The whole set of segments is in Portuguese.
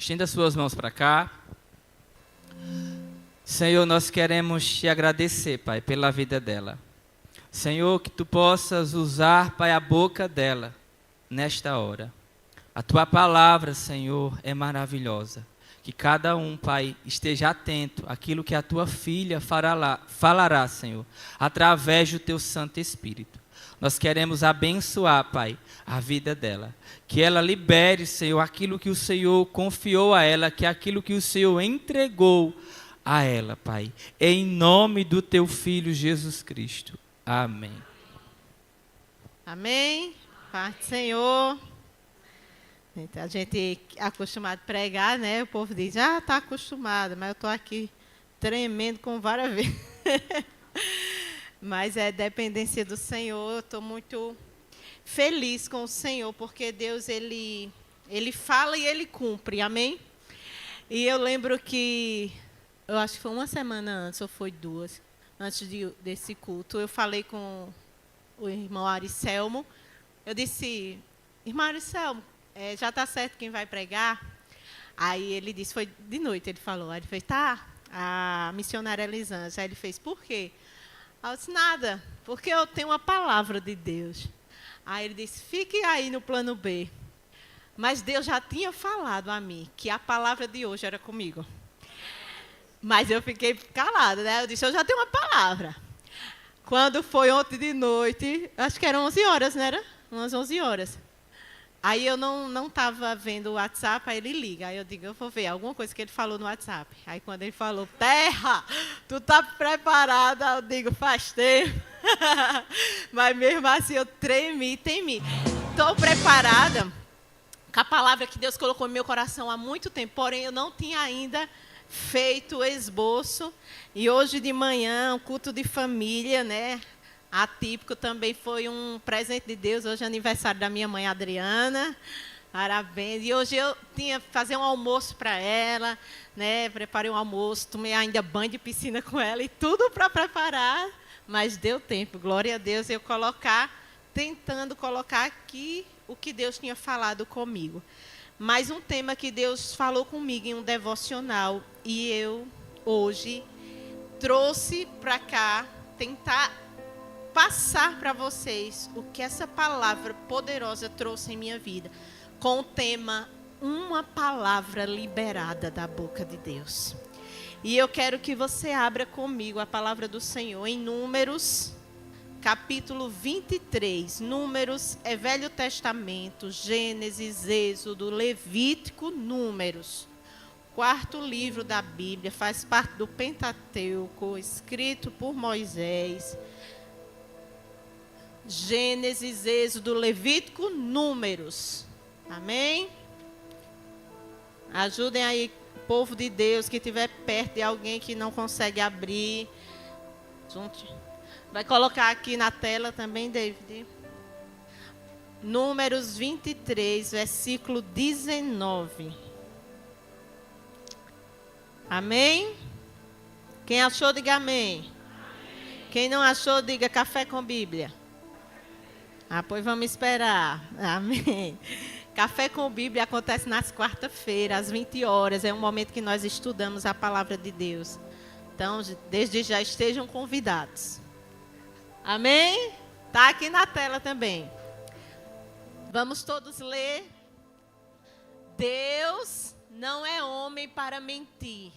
Estenda suas mãos para cá. Senhor, nós queremos te agradecer, Pai, pela vida dela. Senhor, que tu possas usar, Pai, a boca dela nesta hora. A tua palavra, Senhor, é maravilhosa. Que cada um, Pai, esteja atento àquilo que a tua filha falará, Senhor, através do teu Santo Espírito. Nós queremos abençoar, Pai, a vida dela. Que ela libere, Senhor, aquilo que o Senhor confiou a ela, que aquilo que o Senhor entregou a ela, Pai. Em nome do teu Filho Jesus Cristo. Amém. Amém. Paz do Senhor. A gente é acostumado a pregar, né? O povo diz, está acostumado, mas eu estou aqui tremendo com várias vezes. Mas é dependência do Senhor. Eu estou muito feliz com o Senhor, porque Deus, Ele fala e Ele cumpre, amém? E eu lembro que, eu acho que foi uma semana antes, ou foi duas, antes desse culto, eu falei com o irmão Aricelmo. Eu disse, irmão Aricelmo, já está certo quem vai pregar? Aí ele disse, foi de noite, ele falou. Aí ele fez, tá, a missionária Elisângela. Aí ele fez, por quê? Aí eu disse, nada, porque eu tenho uma palavra de Deus. Aí ele disse, fique aí no plano B. Mas Deus já tinha falado a mim que a palavra de hoje era comigo. Mas eu fiquei calada, né? Eu disse, eu já tenho uma palavra. Quando foi ontem de noite, acho que eram 11 horas, não era? Umas 11 horas. Aí eu não estava vendo o WhatsApp, aí ele liga. Aí eu digo, eu vou ver alguma coisa que ele falou no WhatsApp. Aí quando ele falou, Terra, tu tá preparada? Eu digo, faz tempo. Mas mesmo assim eu tremi. Estou preparada com a palavra que Deus colocou no meu coração há muito tempo. Porém, eu não tinha ainda feito o esboço. E hoje de manhã, um culto de família, né? Atípico, também foi um presente de Deus. Hoje é aniversário da minha mãe Adriana, parabéns. E hoje eu tinha que fazer um almoço para ela, né? Preparei um almoço, tomei ainda banho de piscina com ela e tudo para preparar, mas deu tempo, glória a Deus, eu tentando colocar aqui o que Deus tinha falado comigo. Mas um tema que Deus falou comigo em um devocional, e eu hoje trouxe para cá, tentar passar para vocês o que essa palavra poderosa trouxe em minha vida, com o tema, uma palavra liberada da boca de Deus. E eu quero que você abra comigo a palavra do Senhor em Números, capítulo 23. Números é Velho Testamento, Gênesis, Êxodo, Levítico, Números. Quarto livro da Bíblia, faz parte do Pentateuco, escrito por Moisés. Gênesis, Êxodo, Levítico, Números. Amém? Ajudem aí o povo de Deus que estiver perto de alguém que não consegue abrir. Vai colocar aqui na tela também, David. Números 23, versículo 19. Amém? Quem achou, diga amém. Amém. Quem não achou, diga café com Bíblia. Pois vamos esperar. Amém. Café com Bíblia acontece nas quarta-feiras, às 20 horas. É um momento que nós estudamos a palavra de Deus. Então, desde já estejam convidados. Amém? Está aqui na tela também. Vamos todos ler. Deus não é homem para mentir,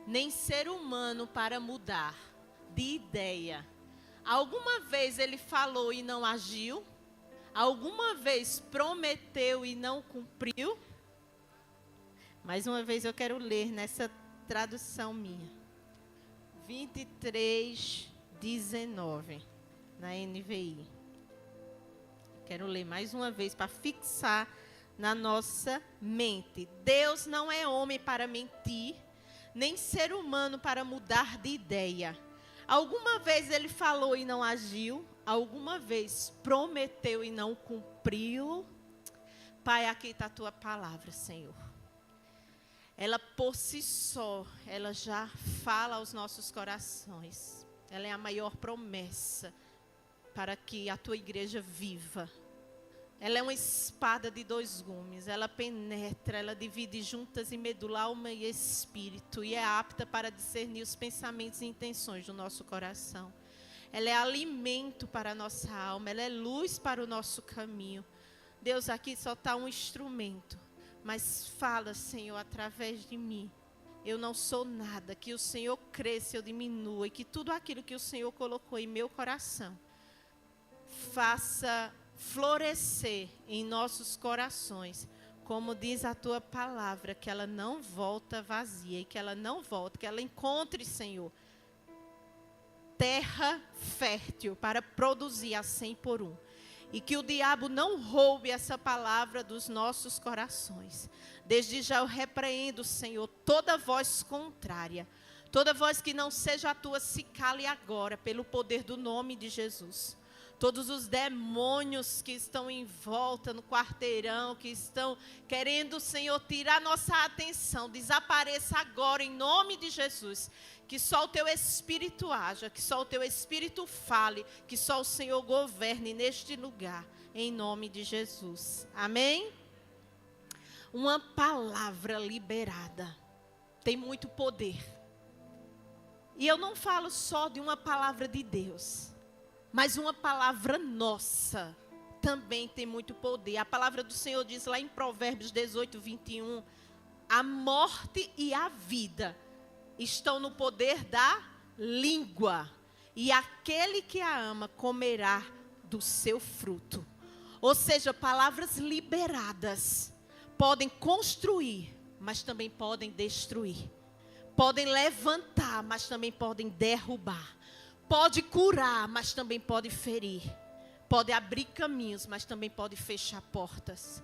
nem ser humano para mudar de ideia. Alguma vez ele falou e não agiu? Alguma vez prometeu e não cumpriu? Mais uma vez eu quero ler nessa tradução minha. 23, 19, na NVI. Quero ler mais uma vez para fixar na nossa mente. Deus não é homem para mentir, nem ser humano para mudar de ideia. Alguma vez ele falou e não agiu? Alguma vez prometeu e não cumpriu? Pai, aqui está a tua palavra, Senhor. Ela por si só, ela já fala aos nossos corações. Ela é a maior promessa para que a tua igreja viva. ela é uma espada de 2 gumes. Ela penetra, ela divide juntas e medula alma e espírito. E é apta para discernir os pensamentos e intenções do nosso coração. Ela é alimento para a nossa alma. Ela é luz para o nosso caminho. Deus, aqui só está um instrumento. Mas fala, Senhor, através de mim. Eu não sou nada. Que o Senhor cresça, eu diminua. E que tudo aquilo que o Senhor colocou em meu coração faça florescer em nossos corações, como diz a tua palavra, que ela não volta vazia, e que ela não volta, que ela encontre, Senhor, terra fértil para produzir a 100 por 1. E que o diabo não roube essa palavra dos nossos corações. Desde já eu repreendo, Senhor, toda voz contrária, toda voz que não seja a tua, se cale agora, pelo poder do nome de Jesus. Todos os demônios que estão em volta no quarteirão, que estão querendo, Senhor, tirar nossa atenção, desapareça agora em nome de Jesus. Que só o teu Espírito haja, que só o teu Espírito fale, que só o Senhor governe neste lugar, em nome de Jesus. Amém? Uma palavra liberada tem muito poder. E eu não falo só de uma palavra de Deus, mas uma palavra nossa também tem muito poder. A palavra do Senhor diz lá em Provérbios 18, 21, a morte e a vida estão no poder da língua, e aquele que a ama comerá do seu fruto. Ou seja, palavras liberadas podem construir, mas também podem destruir. Podem levantar, mas também podem derrubar. Pode curar, mas também pode ferir. Pode abrir caminhos, mas também pode fechar portas.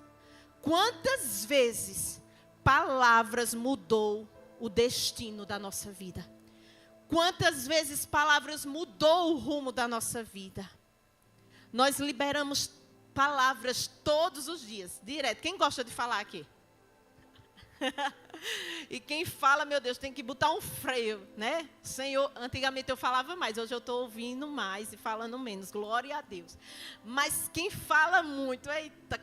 Quantas vezes palavras mudou o destino da nossa vida? Quantas vezes palavras mudou o rumo da nossa vida? Nós liberamos palavras todos os dias, direto. Quem gosta de falar aqui? E quem fala, meu Deus, tem que botar um freio, né? Senhor, antigamente eu falava mais, hoje eu estou ouvindo mais e falando menos, glória a Deus. Mas quem fala muito, eita,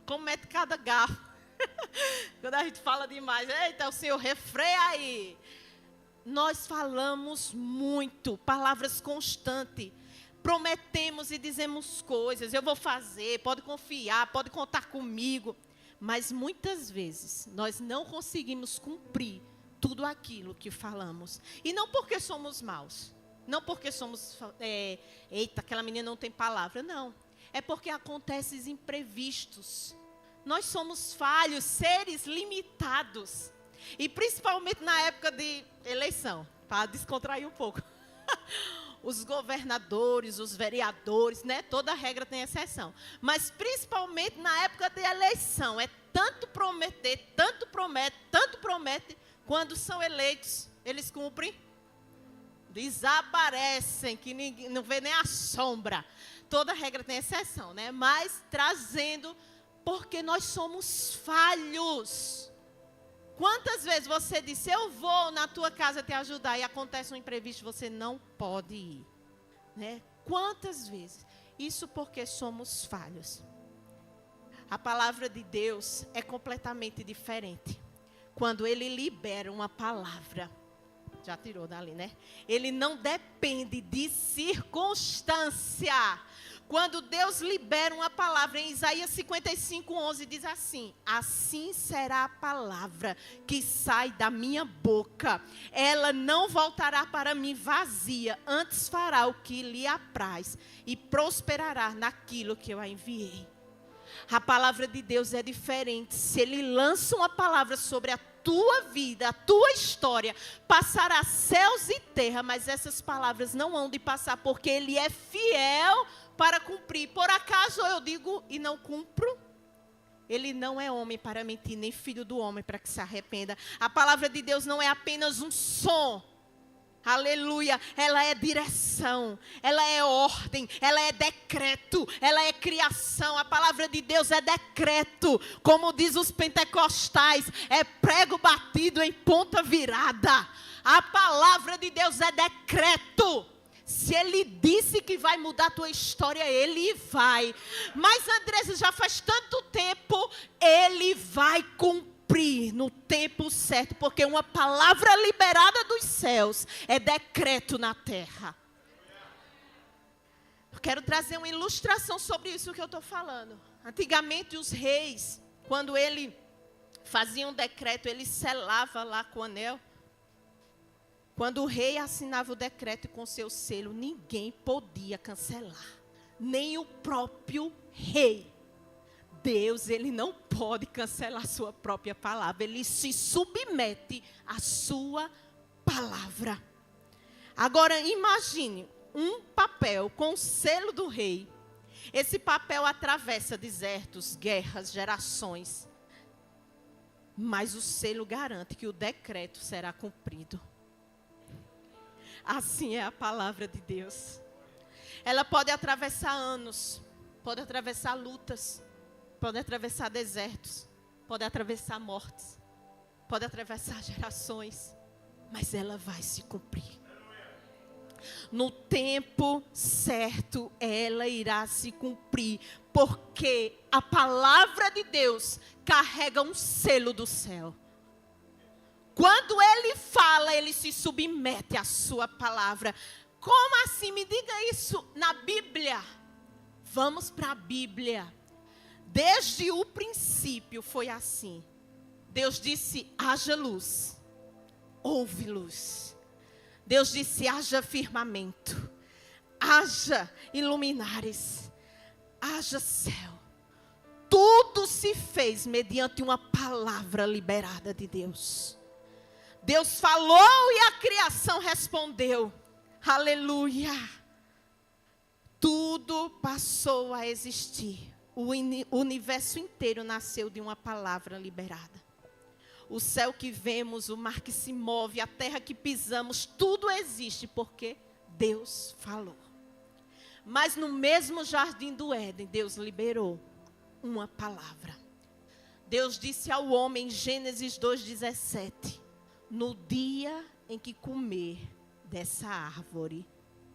comete cada garfo. Quando a gente fala demais, eita, o Senhor refreia aí. Nós falamos muito, palavras constantes. Prometemos e dizemos coisas, eu vou fazer, pode confiar, pode contar comigo. Mas muitas vezes nós não conseguimos cumprir tudo aquilo que falamos. E não porque somos maus. Não porque somos, eita, aquela menina não tem palavra. Não. É porque acontecem imprevistos. Nós somos falhos, seres limitados. E principalmente na época de eleição, para descontrair um pouco. Os governadores, os vereadores, né? Toda regra tem exceção. Mas principalmente na época de eleição, é tanto prometer, tanto promete, quando são eleitos, eles cumprem, desaparecem, que ninguém, não vê nem a sombra. Toda regra tem exceção, né? Mas trazendo, porque nós somos falhos. Quantas vezes você disse, eu vou na tua casa te ajudar, e acontece um imprevisto, você não pode ir, né? Quantas vezes? Isso porque somos falhos. A palavra de Deus é completamente diferente. Quando Ele libera uma palavra, já tirou dali, né? Ele não depende de circunstância. Quando Deus libera uma palavra, em Isaías 55:11 diz assim: assim será a palavra que sai da minha boca. Ela não voltará para mim vazia, antes fará o que lhe apraz e prosperará naquilo que eu a enviei. A palavra de Deus é diferente. Se Ele lança uma palavra sobre a tua vida, a tua história, passará céus e terra, mas essas palavras não hão de passar, porque Ele é fiel para cumprir. Por acaso eu digo e não cumpro? Ele não é homem para mentir, nem filho do homem para que se arrependa. A palavra de Deus não é apenas um som. Aleluia, ela é direção, ela é ordem, ela é decreto, ela é criação. A palavra de Deus é decreto, como diz os pentecostais, é prego batido em ponta virada. A palavra de Deus é decreto. Se ele disse que vai mudar a tua história, ele vai. Mas, Andressa, já faz tanto tempo, ele vai cumprir no tempo certo. Porque uma palavra liberada dos céus é decreto na terra. Eu quero trazer uma ilustração sobre isso que eu estou falando. Antigamente, os reis, quando ele fazia um decreto, ele selava lá com o anel. Quando o rei assinava o decreto com seu selo, ninguém podia cancelar. Nem o próprio rei. Deus, ele não pode cancelar a sua própria palavra. Ele se submete à sua palavra. Agora, imagine um papel com o selo do rei. Esse papel atravessa desertos, guerras, gerações. Mas o selo garante que o decreto será cumprido. Assim é a palavra de Deus. Ela pode atravessar anos, pode atravessar lutas, pode atravessar desertos, pode atravessar mortes, pode atravessar gerações, mas ela vai se cumprir. No tempo certo, ela irá se cumprir, porque a palavra de Deus carrega um selo do céu. Quando ele fala, ele se submete à sua palavra. Como assim? Me diga isso na Bíblia. Vamos para a Bíblia. Desde o princípio foi assim. Deus disse, haja luz. Houve luz. Deus disse, haja firmamento. Haja iluminares. Haja céu. Tudo se fez mediante uma palavra liberada de Deus. Deus falou e a criação respondeu. Aleluia. Tudo passou a existir. O universo inteiro nasceu de uma palavra liberada. O céu que vemos, o mar que se move, a terra que pisamos, tudo existe porque Deus falou. Mas no mesmo jardim do Éden, Deus liberou uma palavra. Deus disse ao homem, em Gênesis 2:17, no dia em que comer dessa árvore,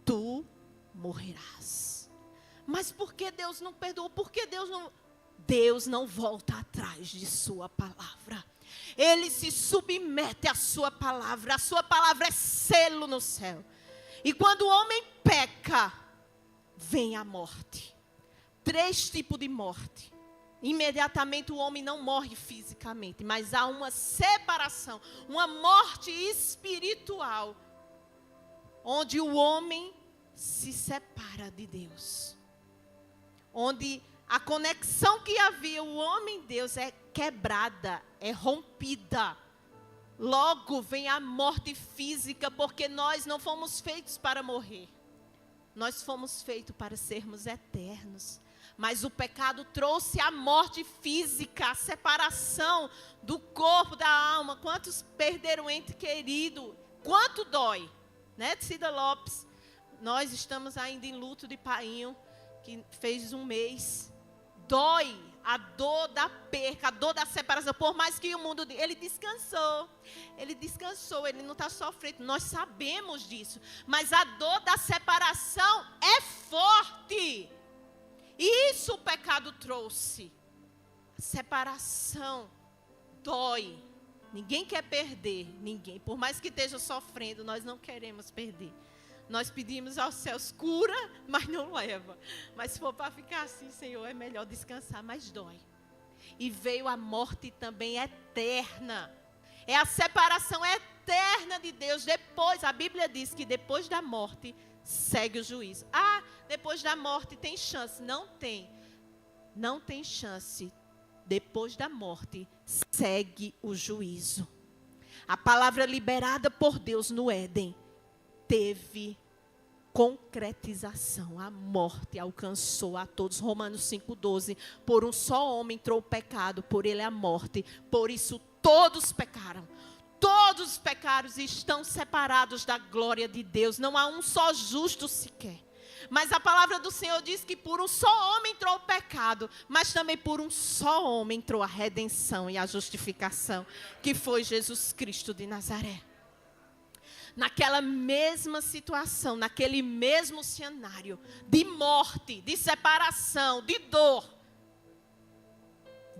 tu morrerás. Mas por que Deus não perdoou? Por que Deus não volta atrás de sua palavra? Ele se submete à sua palavra. A sua palavra é selo no céu. E quando o homem peca, vem a morte. 3 tipos de morte. Imediatamente o homem não morre fisicamente, mas há uma separação, uma morte espiritual, onde o homem se separa de Deus. Onde a conexão que havia o homem e Deus é quebrada, é rompida. Logo vem a morte física, porque nós não fomos feitos para morrer. Nós fomos feitos para sermos eternos. Mas o pecado trouxe a morte física, a separação do corpo, da alma. Quantos perderam ente querido? Quanto dói? Né, Cida Lopes? Nós estamos ainda em luto de Painho, que fez 1 mês. Dói a dor da perca, a dor da separação. Por mais que o mundo... Ele descansou, ele não está sofrendo. Nós sabemos disso. Mas a dor da separação é forte. Isso o pecado trouxe. A separação dói. Ninguém quer perder, ninguém. Por mais que esteja sofrendo, nós não queremos perder. Nós pedimos aos céus, cura, mas não leva. Mas se for para ficar assim, Senhor, é melhor descansar, mas dói. E veio a morte também eterna. É a separação eterna de Deus. Depois, a Bíblia diz que depois da morte segue o juízo. Ah, depois da morte tem chance. Não tem. Não tem chance. Depois da morte segue o juízo. A palavra liberada por Deus no Éden teve concretização. A morte alcançou a todos. Romanos 5:12. Por um só homem entrou o pecado, por ele a morte. Por isso todos pecaram. Todos os pecados estão separados da glória de Deus. Não há um só justo sequer. Mas a palavra do Senhor diz que por um só homem entrou o pecado, mas também por um só homem entrou a redenção e a justificação, que foi Jesus Cristo de Nazaré. naquela mesma situação, naquele mesmo cenário de morte, de separação, de dor,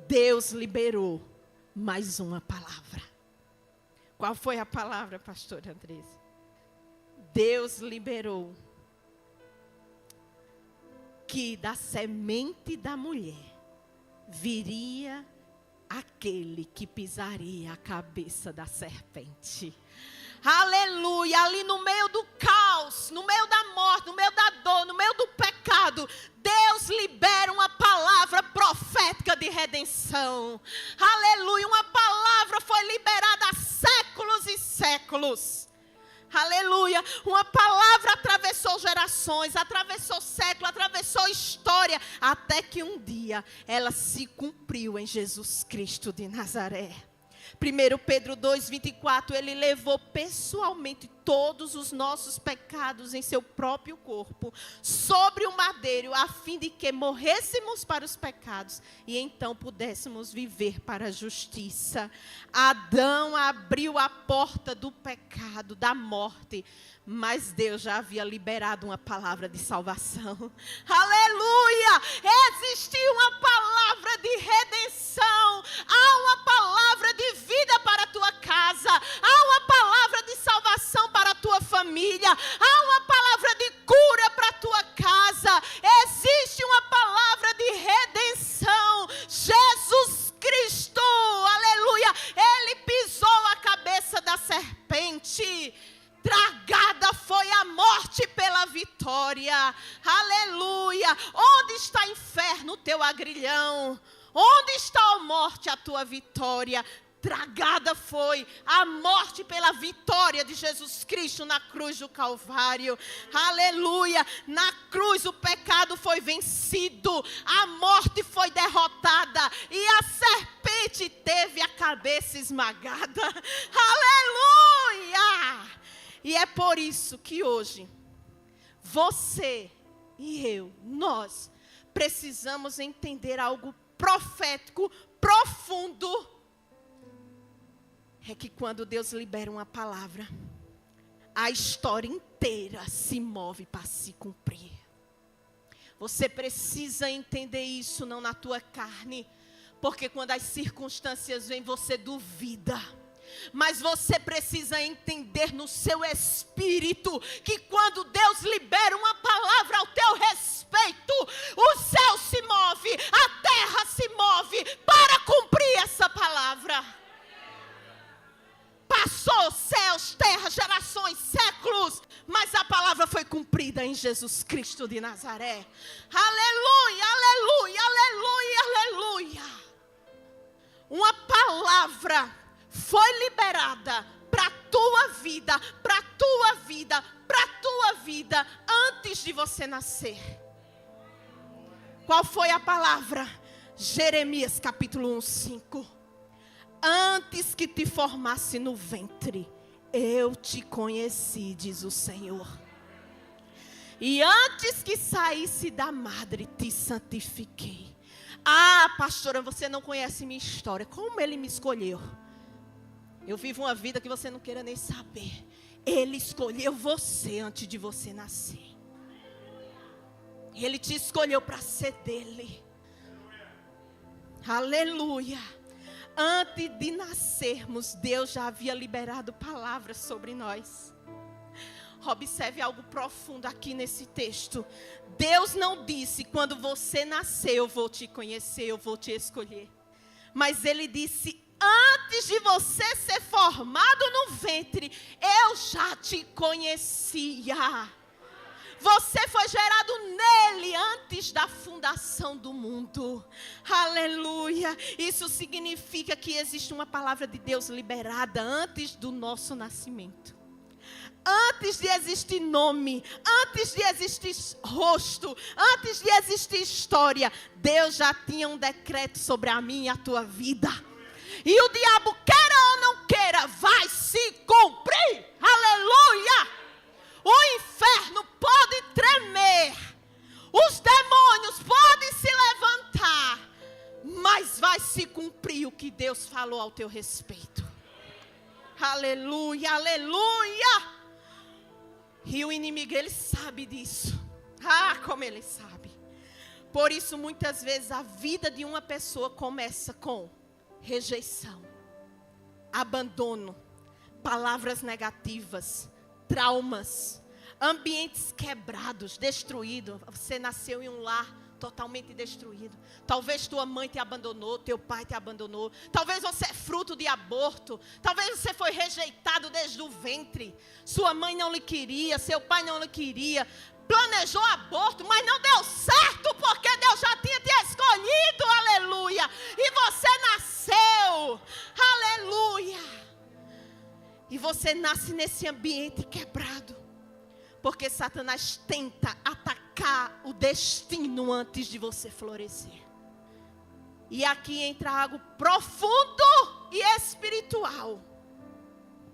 Deus liberou mais uma palavra. Qual foi a palavra, pastora Andressa? Deus liberou que da semente da mulher viria aquele que pisaria a cabeça da serpente. Aleluia, ali no meio do caos, no meio da morte, no meio da dor, no meio do pecado, Deus libera uma palavra profética de redenção. Aleluia, uma palavra foi liberada há séculos e séculos. Aleluia, uma palavra atravessou gerações, atravessou séculos, atravessou história, até que um dia ela se cumpriu em Jesus Cristo de Nazaré. 1 Pedro 2,24, ele levou pessoalmente todos os nossos pecados em seu próprio corpo, sobre o madeiro, a fim de que morrêssemos para os pecados e então pudéssemos viver para a justiça. Adão abriu a porta do pecado, da morte, mas Deus já havia liberado uma palavra de salvação. Aleluia! Existe uma palavra de redenção, há uma palavra de vida para a tua casa, há uma palavra de salvação para a tua família, há uma palavra de cura para a tua casa, existe uma palavra de redenção. Jesus Cristo, aleluia, ele pisou a cabeça da serpente, tragada foi a morte pela vitória. Aleluia. Onde está, inferno, o teu agrilhão? Onde está, ó morte, a tua vitória? Tragada foi a morte pela vitória de Jesus Cristo na cruz do Calvário. Aleluia. Na cruz o pecado foi vencido, a morte foi derrotada e a serpente teve a cabeça esmagada. Aleluia. E é por isso que hoje, você e eu, nós, precisamos entender algo profético, profundo. É que quando Deus libera uma palavra, a história inteira se move para se cumprir. Você precisa entender isso, não na tua carne, porque quando as circunstâncias vêm, você duvida. Mas você precisa entender no seu espírito que quando Deus libera uma palavra ao teu respeito, o céu se move, a terra se move para cumprir essa palavra. Passou céus, terra, gerações, séculos, mas a palavra foi cumprida em Jesus Cristo de Nazaré. Aleluia, aleluia, aleluia, aleluia. Uma palavra foi liberada para a tua vida, para a tua vida, para a tua vida, antes de você nascer. Qual foi a palavra? Jeremias capítulo 1, 5. Antes que te formasse no ventre, eu te conheci, diz o Senhor. E antes que saísse da madre, te santifiquei. Ah, pastora, você não conhece minha história. Como ele me escolheu? Eu vivo uma vida que você não queira nem saber. Ele escolheu você antes de você nascer. Ele te escolheu para ser dele. Aleluia. Antes de nascermos, Deus já havia liberado palavras sobre nós. Observe algo profundo aqui nesse texto. Deus não disse, quando você nascer, eu vou te conhecer, eu vou te escolher. Mas Ele disse, antes de você ser formado no ventre, eu já te conhecia. Você foi gerado nele antes da fundação do mundo. Aleluia. Isso significa que existe uma palavra de Deus liberada antes do nosso nascimento. Antes de existir nome, antes de existir rosto, antes de existir história, Deus já tinha um decreto sobre a minha e a tua vida. E o diabo, queira ou não queira, vai se cumprir. Aleluia. O inferno pode tremer, os demônios podem se levantar, mas vai se cumprir o que Deus falou ao teu respeito. Aleluia, aleluia. E o inimigo, ele sabe disso. Ah, como ele sabe. Por isso, muitas vezes, a vida de uma pessoa começa com rejeição, abandono, palavras negativas, traumas, ambientes quebrados, destruídos. Você nasceu em um lar totalmente destruído. Talvez tua mãe te abandonou, teu pai te abandonou. Talvez você é fruto de aborto. Talvez você foi rejeitado desde o ventre. Sua mãe não lhe queria, seu pai não lhe queria. Planejou aborto, mas não deu certo, porque Deus já tinha te escolhido, aleluia. E você nasceu, aleluia. E você nasce nesse ambiente quebrado, porque Satanás tenta atacar o destino antes de você florescer. E aqui entra algo profundo e espiritual.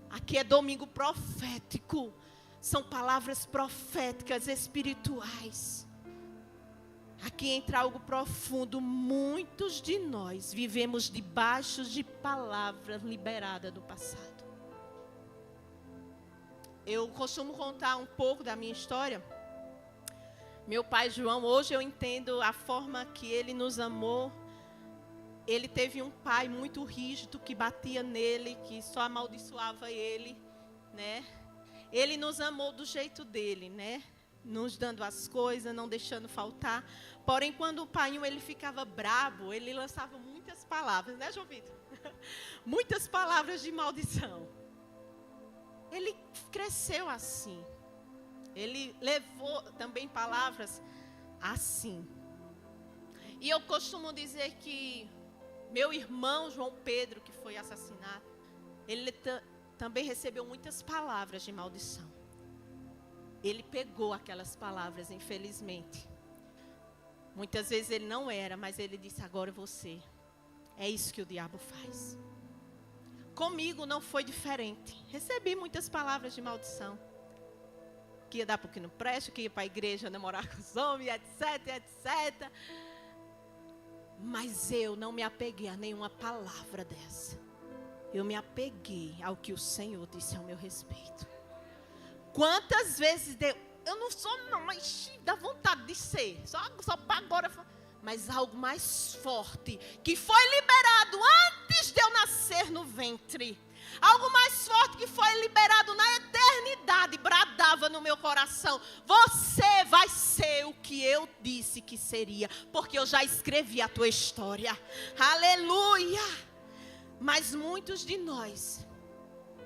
Aqui é domingo profético. São palavras proféticas espirituais. Aqui entra algo profundo. Muitos de nós vivemos debaixo de palavras liberadas do passado. Eu costumo contar um pouco da minha história. Meu pai João, hoje eu entendo a forma que ele nos amou. Ele teve um pai muito rígido, que batia nele, que só amaldiçoava ele, né? Ele nos amou do jeito dele, né? Nos dando as coisas, não deixando faltar. Porém, quando o pai ele ficava brabo, ele lançava muitas palavras, né, João Vitor? Muitas palavras de maldição. Ele cresceu assim. Ele levou também palavras assim. E eu costumo dizer que meu irmão João Pedro, que foi assassinado, ele também recebeu muitas palavras de maldição. Ele pegou aquelas palavras, infelizmente. Muitas vezes ele não era, mas ele disse: agora você. É isso que o diabo faz. Comigo não foi diferente. Recebi muitas palavras de maldição. Que ia dar porque não presta, que ia para a igreja namorar com os homens, etc, etc. Mas eu não me apeguei a nenhuma palavra dessa. Eu me apeguei ao que o Senhor disse ao meu respeito. Quantas vezes eu não sou não, mas dá vontade de ser. Só para agora. Mas algo mais forte, que foi liberado antes de eu nascer no ventre. Algo mais forte que foi liberado na eternidade, bradava no meu coração: você vai ser o que eu disse que seria, porque eu já escrevi a tua história. Aleluia! Mas muitos de nós,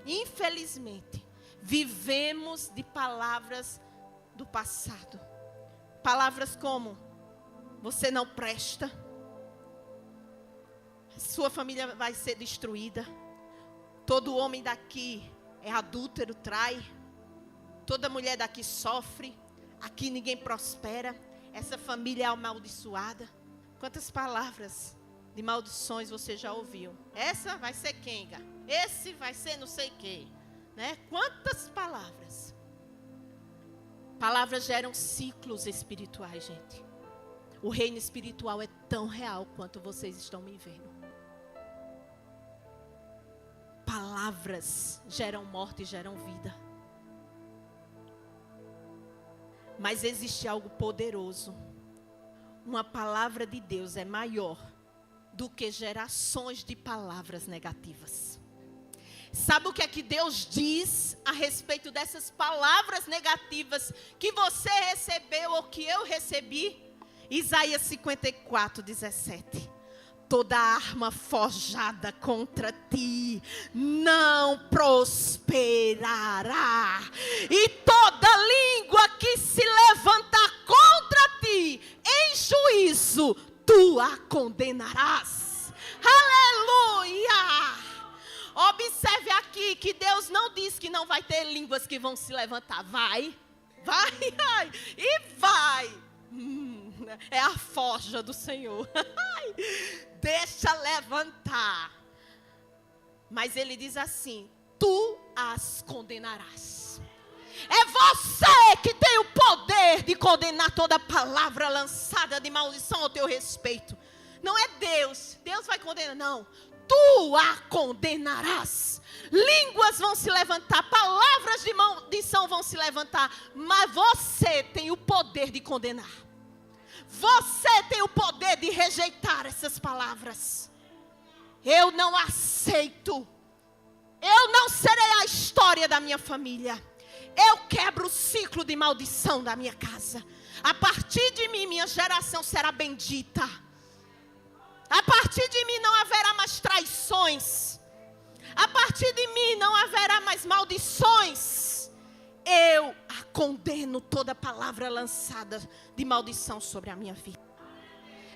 infelizmente, vivemos de palavras do passado. Palavras como: você não presta, sua família vai ser destruída, todo homem daqui é adúltero, trai, toda mulher daqui sofre, aqui ninguém prospera, essa família é amaldiçoada. Quantas palavras de maldições você já ouviu? Essa vai ser quenga, esse vai ser não sei quem, né? Quantas palavras? Palavras geram ciclos espirituais, gente. O reino espiritual é tão real quanto vocês estão me vendo. Palavras geram morte e geram vida. Mas existe algo poderoso. Uma palavra de Deus é maior do que gerações de palavras negativas. Sabe o que é que Deus diz a respeito dessas palavras negativas que você recebeu ou que eu recebi? Isaías 54, 17. Toda arma forjada contra ti não prosperará. E toda língua que se levantar contra ti em juízo, tu a condenarás. Aleluia! Observe aqui que Deus não diz que não vai ter línguas que vão se levantar. Vai e vai. É a forja do Senhor. Deixa levantar. Mas ele diz assim: tu as condenarás. É você que tem o poder de condenar toda palavra lançada de maldição ao teu respeito. Não é Deus. Deus vai condenar, não. Tu a condenarás. línguas vão se levantar, palavras de maldição vão se levantar, mas você tem o poder de condenar. Você tem o poder de rejeitar essas palavras. Eu não aceito. Eu não serei a história da minha família. Eu quebro o ciclo de maldição da minha casa. A partir de mim, minha geração será bendita. A partir de mim não haverá mais traições. A partir de mim não haverá mais maldições. Eu condeno toda palavra lançada de maldição sobre a minha vida.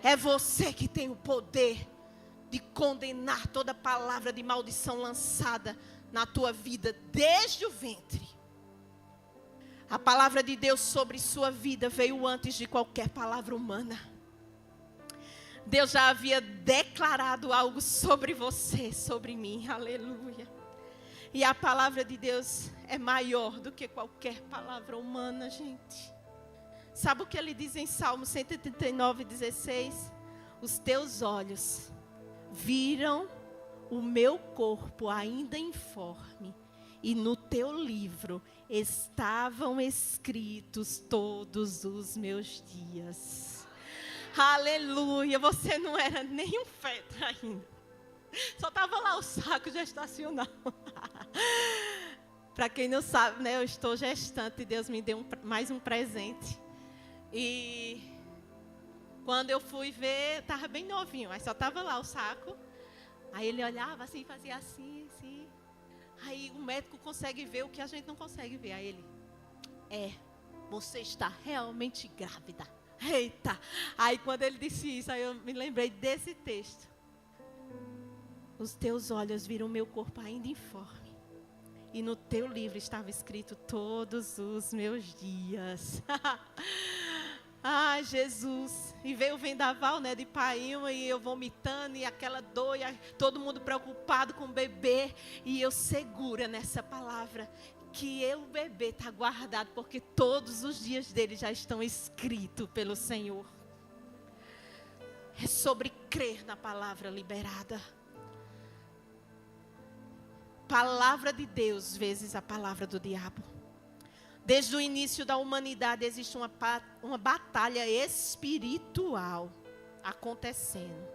É você que tem o poder de condenar toda palavra de maldição lançada na tua vida desde o ventre. A palavra de Deus sobre sua vida veio antes de qualquer palavra humana. Deus já havia declarado algo sobre você, sobre mim. Aleluia. E a palavra de Deus é maior do que qualquer palavra humana, gente. Sabe o que ele diz em Salmo 139, 16? Os teus olhos viram o meu corpo ainda informe, e no teu livro estavam escritos todos os meus dias. Aleluia, você não era nem um feto ainda. Só estava lá o saco gestacional. Para quem não sabe, né, eu estou gestante e Deus me deu mais um presente. E quando eu fui ver, estava bem novinho, mas só estava lá o saco. Aí ele olhava assim, fazia assim, assim. Aí o médico consegue ver o que a gente não consegue ver. Aí ele, você está realmente grávida. Eita! Aí quando ele disse isso, aí eu me lembrei desse texto. Os teus olhos viram o meu corpo ainda informe, e no teu livro estava escrito todos os meus dias. Ai, Jesus. E veio o vendaval, né, de Painho, e eu vomitando, e aquela dor, e todo mundo preocupado com o bebê. E eu segura nessa palavra, que o bebê está guardado, porque todos os dias dele já estão escritos pelo Senhor. É sobre crer na palavra liberada. Palavra de Deus vezes a palavra do diabo. Desde o início da humanidade existe uma batalha espiritual acontecendo.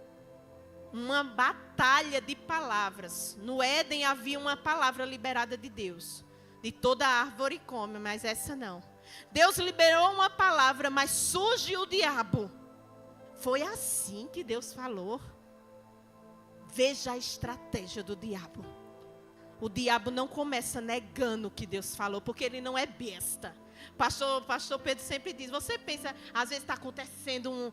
Uma batalha de palavras. No Éden havia uma palavra liberada de Deus. De toda árvore come, mas essa não. Deus liberou uma palavra, mas surge o diabo. Foi assim que Deus falou. Veja a estratégia do diabo. O diabo não começa negando o que Deus falou, porque ele não é besta. Pastor Pedro sempre diz, você pensa, às vezes está acontecendo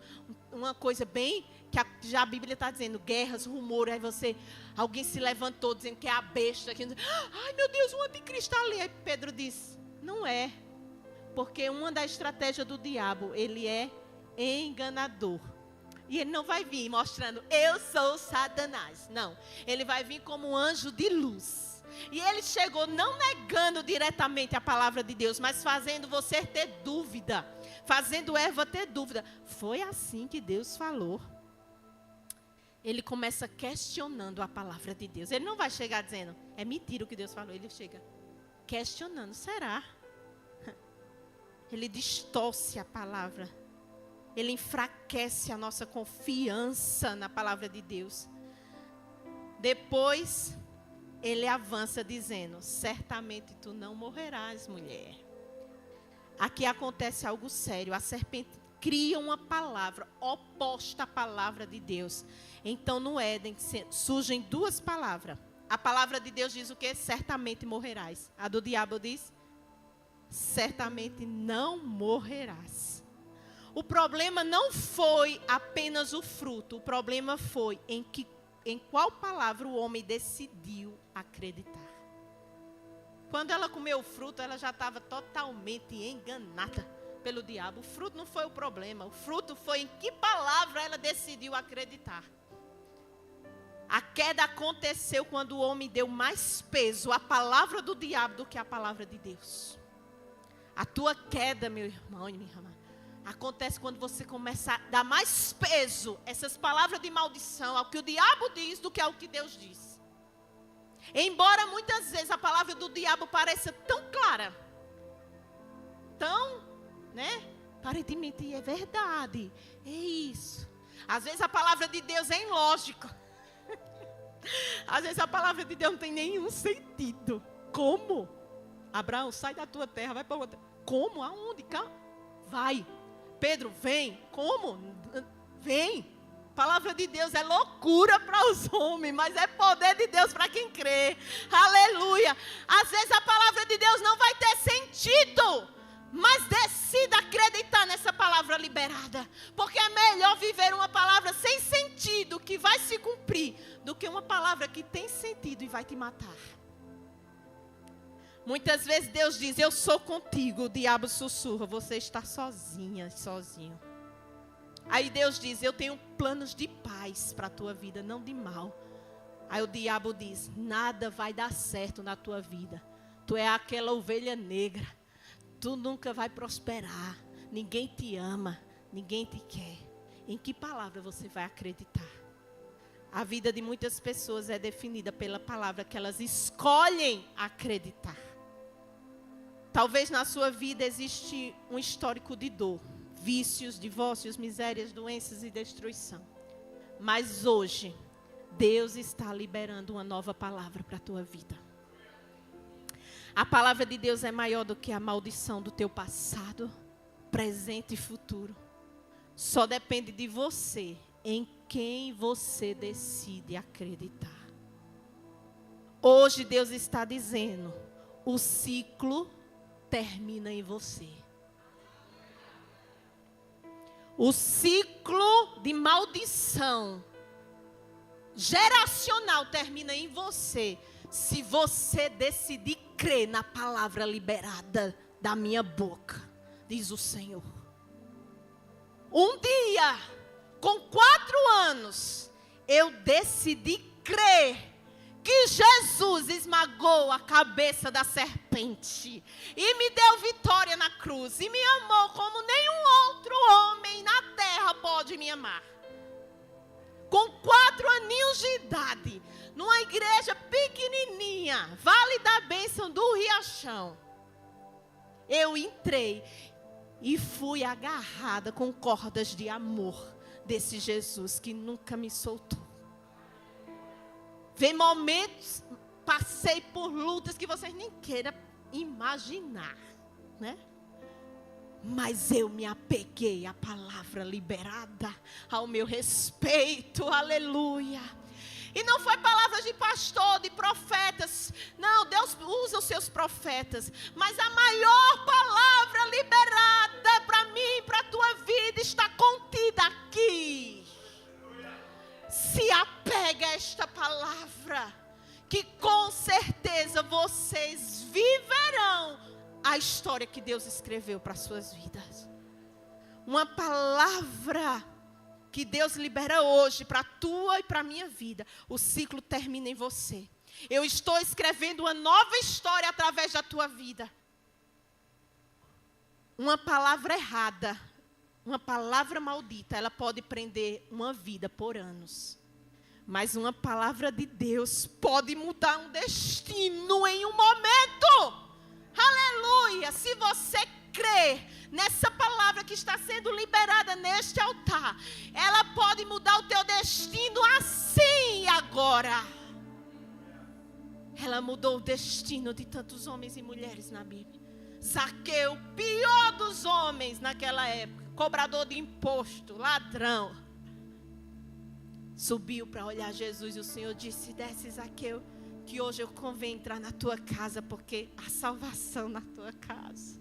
uma coisa bem, que já a Bíblia está dizendo, guerras, rumores, aí alguém se levantou dizendo que é a besta. Ai meu Deus, o anticristo está ali. Aí Pedro diz, não é. Porque uma das estratégias do diabo, ele é enganador. E ele não vai vir mostrando, eu sou Satanás. Não, ele vai vir como um anjo de luz. E ele chegou não negando diretamente a palavra de Deus, mas fazendo você ter dúvida. Fazendo Eva ter dúvida. Foi assim que Deus falou. Ele começa questionando a palavra de Deus. Ele não vai chegar dizendo, é mentira o que Deus falou. Ele chega questionando, será? Ele distorce a palavra. Ele enfraquece a nossa confiança na palavra de Deus. Depois, ele avança dizendo, certamente tu não morrerás, mulher. Aqui acontece algo sério. A serpente cria uma palavra oposta à palavra de Deus. Então, no Éden, surgem duas palavras. A palavra de Deus diz o quê? Certamente morrerás. A do diabo diz, certamente não morrerás. O problema não foi apenas o fruto. O problema foi em qual palavra o homem decidiu acreditar. Quando ela comeu o fruto, ela já estava totalmente enganada pelo diabo. O fruto não foi o problema. O fruto foi em que palavra ela decidiu acreditar. A queda aconteceu quando o homem deu mais peso à palavra do diabo do que à palavra de Deus. A tua queda, meu irmão e minha irmã, acontece quando você começa a dar mais peso, essas palavras de maldição, ao que o diabo diz do que ao que Deus diz. Embora muitas vezes a palavra do diabo pareça tão clara, tão, aparentemente é verdade, é isso. Às vezes a palavra de Deus é ilógica. Às vezes a palavra de Deus não tem nenhum sentido. Como? Abraão, sai da tua terra, vai para outra. Como? Aonde? Vai. Pedro, vem. Como? Vem. A palavra de Deus é loucura para os homens, mas é poder de Deus para quem crê. Aleluia. Às vezes a palavra de Deus não vai ter sentido, mas decida acreditar nessa palavra liberada. Porque é melhor viver uma palavra sem sentido, que vai se cumprir, do que uma palavra que tem sentido e vai te matar. Muitas vezes Deus diz, eu sou contigo. O diabo sussurra, você está sozinha, sozinho. Aí Deus diz, eu tenho planos de paz para a tua vida, não de mal. Aí o diabo diz, nada vai dar certo na tua vida. Tu é aquela ovelha negra. Tu nunca vai prosperar. Ninguém te ama, ninguém te quer. Em que palavra você vai acreditar? A vida de muitas pessoas é definida pela palavra que elas escolhem acreditar. Talvez na sua vida existe um histórico de dor, vícios, divórcios, misérias, doenças e destruição. Mas hoje, Deus está liberando uma nova palavra para a tua vida. A palavra de Deus é maior do que a maldição do teu passado, presente e futuro. Só depende de você, em quem você decide acreditar. Hoje Deus está dizendo, o ciclo termina em você. O ciclo de maldição geracional termina em você, se você decidir crer na palavra liberada da minha boca, diz o Senhor. Um dia, com 4 anos, eu decidi crer que Jesus esmagou a cabeça da serpente e me deu vitória na cruz e me amou como nenhum outro homem na terra pode me amar. Com 4 aninhos de idade, numa igreja pequenininha, Vale da Bênção do Riachão, eu entrei e fui agarrada com cordas de amor desse Jesus que nunca me soltou. Vem momentos, passei por lutas que vocês nem queiram imaginar, Mas eu me apeguei à palavra liberada, ao meu respeito, aleluia. E não foi palavras de pastor, de profetas. Não, Deus usa os seus profetas. Mas a maior palavra liberada para mim, para a tua vida, está contida aqui. Se apega a esta palavra, que com certeza vocês viverão a história que Deus escreveu para as suas vidas. Uma palavra que Deus libera hoje para a tua e para a minha vida. O ciclo termina em você. Eu estou escrevendo uma nova história através da tua vida. Uma palavra errada, uma palavra maldita, ela pode prender uma vida por anos. Mas uma palavra de Deus pode mudar um destino em um momento. Aleluia! Se você crê nessa palavra que está sendo liberada neste altar, ela pode mudar o teu destino assim e agora. Ela mudou o destino de tantos homens e mulheres na Bíblia. Zaqueu, pior dos homens naquela época, cobrador de imposto, ladrão, subiu para olhar Jesus e o Senhor disse, desce Zaqueu, que hoje eu convém entrar na tua casa, porque há salvação na tua casa.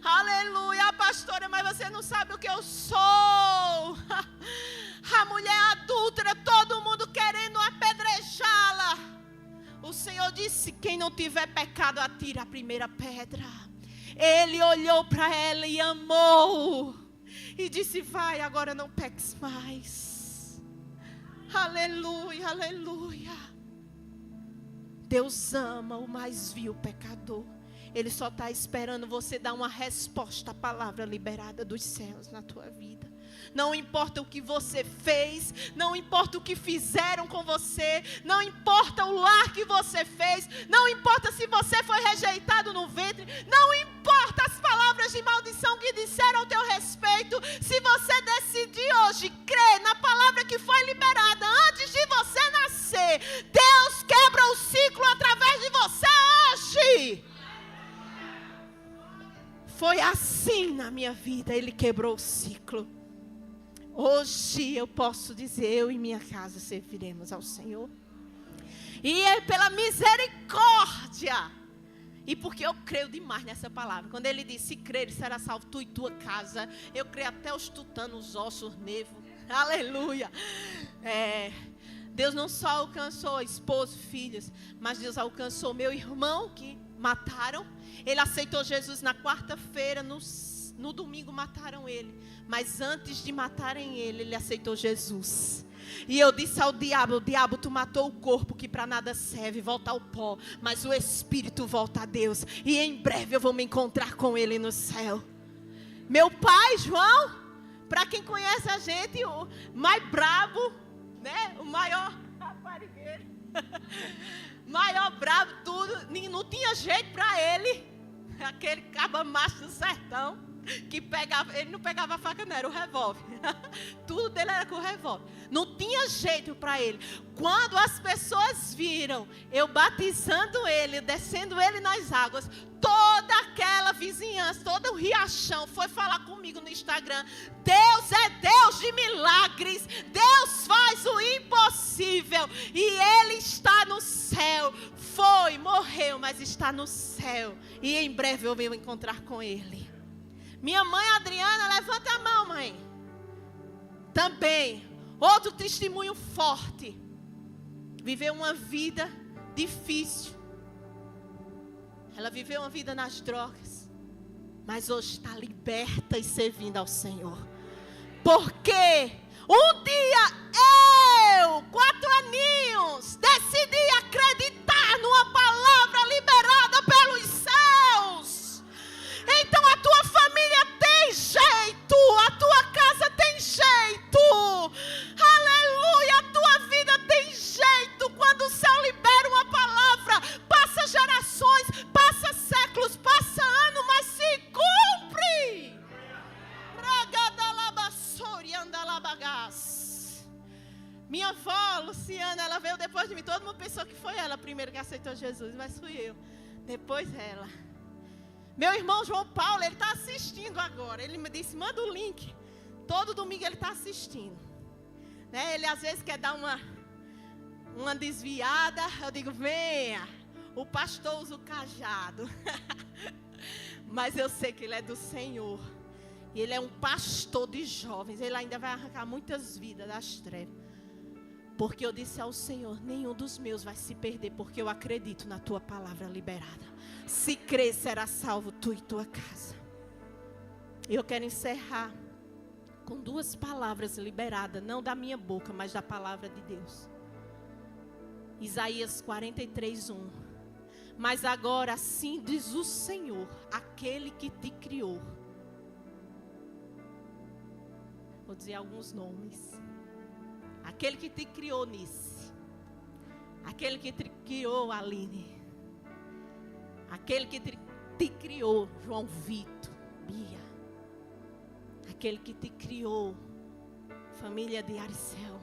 Aleluia, pastora, mas você não sabe o que eu sou. A mulher adúltera, todo mundo querendo apedrejá-la. O Senhor disse, quem não tiver pecado, atira a primeira pedra. Ele olhou para ela e amou. E disse, vai, agora não peques mais. Aleluia, aleluia. Deus ama o mais vil pecador. Ele só está esperando você dar uma resposta à palavra liberada dos céus na tua vida. Não importa o que você fez, não importa o que fizeram com você, não importa o lar que você fez, não importa se você foi rejeitado no ventre, não importa as palavras de maldição que disseram ao teu respeito. Se você decidir hoje crer na palavra que foi liberada antes de você nascer, Deus quebra o ciclo através de você hoje. Foi assim na minha vida, Ele quebrou o ciclo. Hoje eu posso dizer, eu e minha casa serviremos ao Senhor. E é pela misericórdia. E porque eu creio demais nessa palavra. Quando Ele disse, se crer, será salvo tu e tua casa. Eu creio até os tutanos, os ossos, nervos. Aleluia. Deus não só alcançou esposo, filhos, mas Deus alcançou meu irmão que mataram. Ele aceitou Jesus na quarta-feira, no domingo mataram ele. Mas antes de matarem ele, ele aceitou Jesus. E eu disse ao diabo, tu matou o corpo que para nada serve, volta ao pó. Mas o espírito volta a Deus. E em breve eu vou me encontrar com ele no céu. Meu pai, João, para quem conhece a gente, o mais brabo, né? O maior raparigueiro. Maior brabo, tudo. Não tinha jeito para ele. Aquele caba macho do sertão. Que pegava, ele não pegava a faca, não, era o revólver. Tudo dele era com o revólver. Não tinha jeito para ele. Quando as pessoas viram eu batizando ele, descendo ele nas águas, toda aquela vizinhança, todo o riachão foi falar comigo no Instagram. Deus é Deus de milagres. Deus faz o impossível. E Ele está no céu. Foi, morreu, mas está no céu. E em breve eu venho encontrar com Ele. Minha mãe Adriana, levanta a mão, mãe. Também, outro testemunho forte. Viveu uma vida difícil. Ela viveu uma vida nas drogas. Mas hoje está liberta e servindo ao Senhor. Porque um dia eu, 4 aninhos, decidi acreditar numa palavra liberada pelos céus. Então a tua família tem jeito, a tua casa tem jeito, aleluia, a tua vida tem jeito. Quando o céu libera uma palavra, passa gerações, passa séculos, passa anos, mas se cumpre. Minha avó, Luciana, ela veio depois de mim. Todo mundo pensou que foi ela primeiro que aceitou Jesus, mas fui eu, depois ela. Meu irmão João Paulo, ele está assistindo agora. Ele me disse, manda o link. Todo domingo ele está assistindo. Né? Ele às vezes quer dar uma desviada. Eu digo, venha. O pastor usa o cajado. Mas eu sei que ele é do Senhor. E ele é um pastor de jovens. Ele ainda vai arrancar muitas vidas das trevas. Porque eu disse ao Senhor, nenhum dos meus vai se perder, porque eu acredito na tua palavra liberada. Se crer, será salvo tu e tua casa. Eu quero encerrar com 2 palavras liberadas, não da minha boca, mas da palavra de Deus. Isaías 43:1. Mas agora assim diz o Senhor, aquele que te criou. Vou dizer alguns nomes. Aquele que te criou, Nice. Aquele que te criou, Aline. Aquele que te criou, João Vitor, Bia. Aquele que te criou, família de Aricel.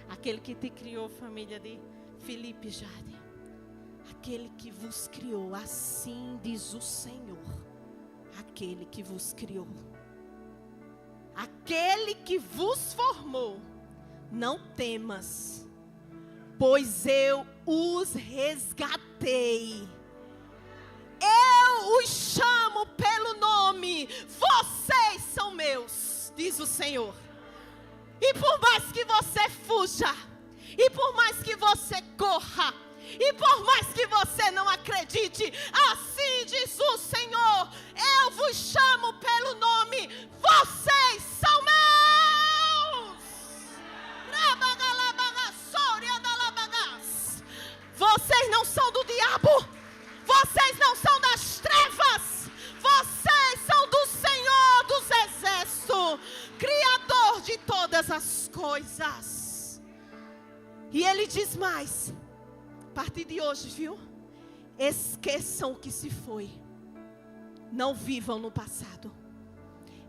Aquele que te criou, família de Felipe Jade. Aquele que vos criou, assim diz o Senhor. Aquele que vos criou. Aquele que vos formou. Não temas, pois eu os resgatei. Eu os chamo pelo nome. Vocês são meus, diz o Senhor. E por mais que você fuja, e por mais que você corra, e por mais que você não acredite, assim diz o Senhor, eu vos chamo pelo nome. Vocês são meus. Vocês não são do diabo. Vocês não são das trevas. Vocês são do Senhor dos exércitos, Criador coisas. E Ele diz mais: a partir de hoje, viu? Esqueçam o que se foi. Não vivam no passado.